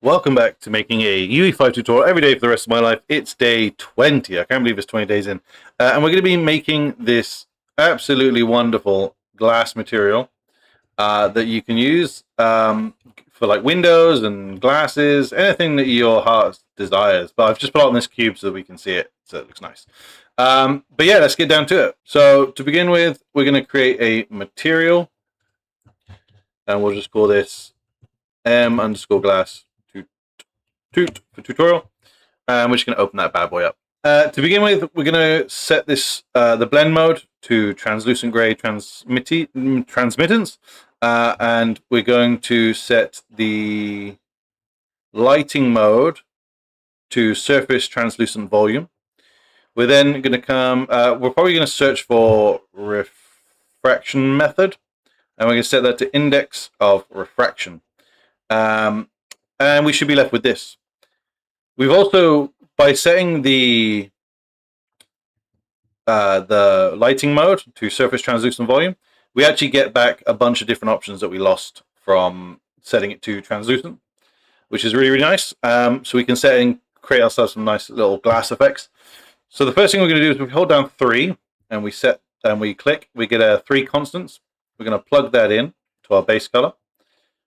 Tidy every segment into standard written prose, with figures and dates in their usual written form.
Welcome back to making a UE5 tutorial every day for the rest of my life. It's day 20. I can't believe it's 20 days in. And we're going to be making this absolutely wonderful glass material that you can use for like windows and glasses, anything that your heart desires. But I've just put it on this cube so that we can see it, so it looks nice. But yeah, let's get down to it. So to begin with, we're going to create a material, and we'll just call this M_glass toot for tutorial. And we're just going to open that bad boy up. To begin with, we're going to set this the blend mode to translucent gray transmittance, and we're going to set the lighting mode to surface translucent volume. We're then going to come. We're probably going to search for refraction method, and we're going to set that to index of refraction, and we should be left with this. We've also, by setting the lighting mode to surface translucent volume, we actually get back a bunch of different options that we lost from setting it to translucent, which is really, really nice. So we can set and create ourselves some nice little glass effects. So the first thing we're going to do is we hold down 3 and we set and we click. We get 3 constants. We're going to plug that in to our base color,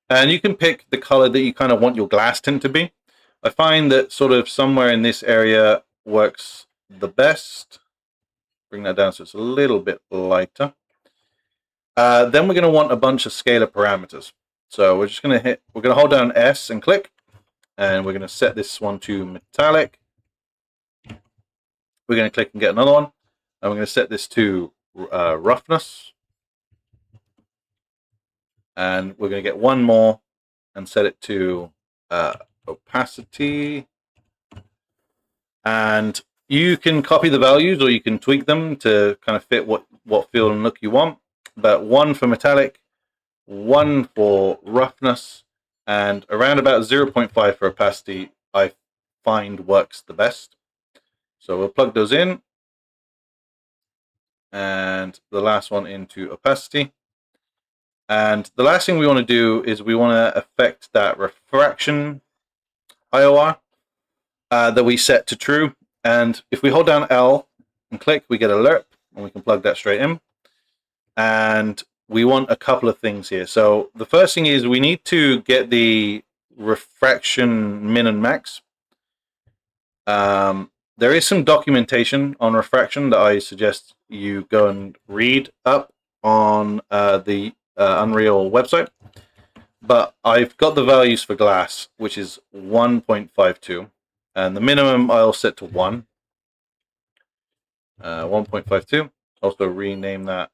and you can pick the color that you kind of want your glass tint to be. I find that sort of somewhere in this area works the best. Bring that down so it's a little bit lighter. Then we're going to want a bunch of scalar parameters. So we're just going to we're going to hold down S and click, and we're going to set this one to metallic. We're going to click and get another one, and we're going to set this to roughness. And we're going to get one more and set it to opacity, and you can copy the values or you can tweak them to kind of fit what feel and look you want. But 1 for metallic, 1 for roughness, and around about 0.5 for opacity I find works the best. So we'll plug those in, and the last one into opacity. And the last thing we want to do is we want to affect that refraction IOR that we set to true. And if we hold down L and click, we get alert, and we can plug that straight in. And we want a couple of things here. So the first thing is we need to get the refraction min and max. There is some documentation on refraction that I suggest you go and read up on the Unreal website. But I've got the values for glass, which is 1.52, and the minimum I'll set to 1. 1.52. Also rename that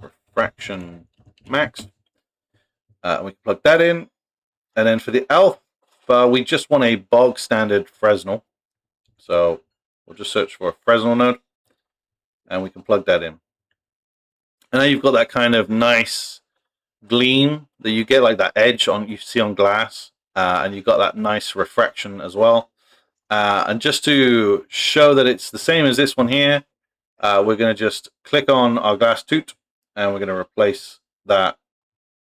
refraction max. We can plug that in, and then for the alpha, we just want a bog standard Fresnel. So we'll just search for a Fresnel node, and we can plug that in. And now you've got that kind of nice gleam that you get, like that edge on you see on glass, and you've got that nice refraction as well. And just to show that it's the same as this one here, we're going to just click on our glass toot, and we're going to replace that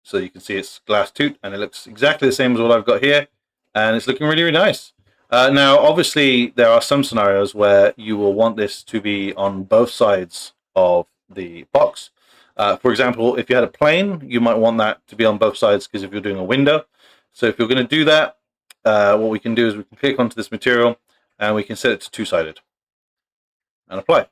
so you can see it's glass toot, and it looks exactly the same as what I've got here, and it's looking really, really nice. Now, obviously, there are some scenarios where you will want this to be on both sides of the box. For example, if you had a plane, you might want that to be on both sides, because if you're doing a window. So if you're going to do that, what we can do is we can click onto this material, and we can set it to two-sided and apply.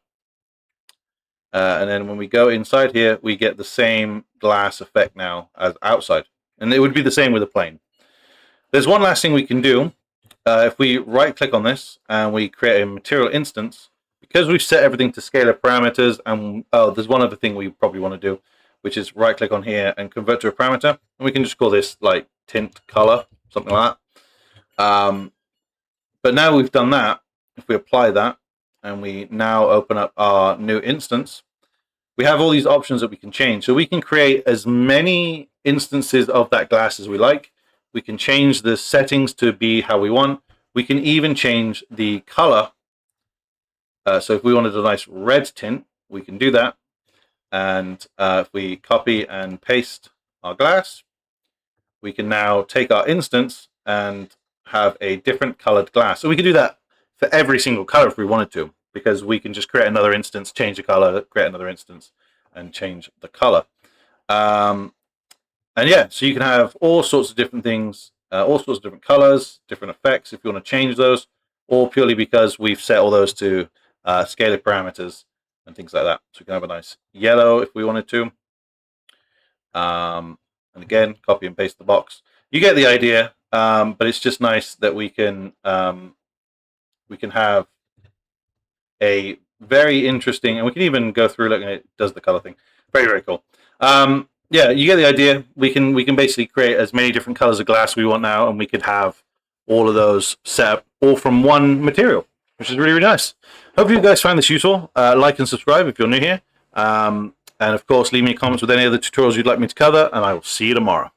And then when we go inside here, we get the same glass effect now as outside, and it would be the same with a plane. There's one last thing we can do. If we right-click on this and we create a material instance, because we've set everything to scalar parameters, and there's one other thing we probably want to do, which is right-click on here and convert to a parameter, and we can just call this like tint color, something like that. But now we've done that, if we apply that, and we now open up our new instance, we have all these options that we can change. So we can create as many instances of that glass as we like. We can change the settings to be how we want. We can even change the color. So if we wanted a nice red tint, we can do that. And if we copy and paste our glass, we can now take our instance and have a different colored glass. So we could do that for every single color if we wanted to, because we can just create another instance, change the color, create another instance, and change the color. And yeah, so you can have all sorts of different things, all sorts of different colors, different effects if you want to change those, or purely because we've set all those to scalar parameters and things like that. So we can have a nice yellow if we wanted to. And again, copy and paste the box. You get the idea, but it's just nice that we can have a very interesting, and we can even go through looking at it does the color thing. Very, very cool. Yeah, you get the idea. We can basically create as many different colors of glass we want now, and we could have all of those set up all from one material, which is really, really nice. Hope you guys find this useful. Like and subscribe if you're new here. And of course, leave me comments with any other tutorials you'd like me to cover, and I will see you tomorrow.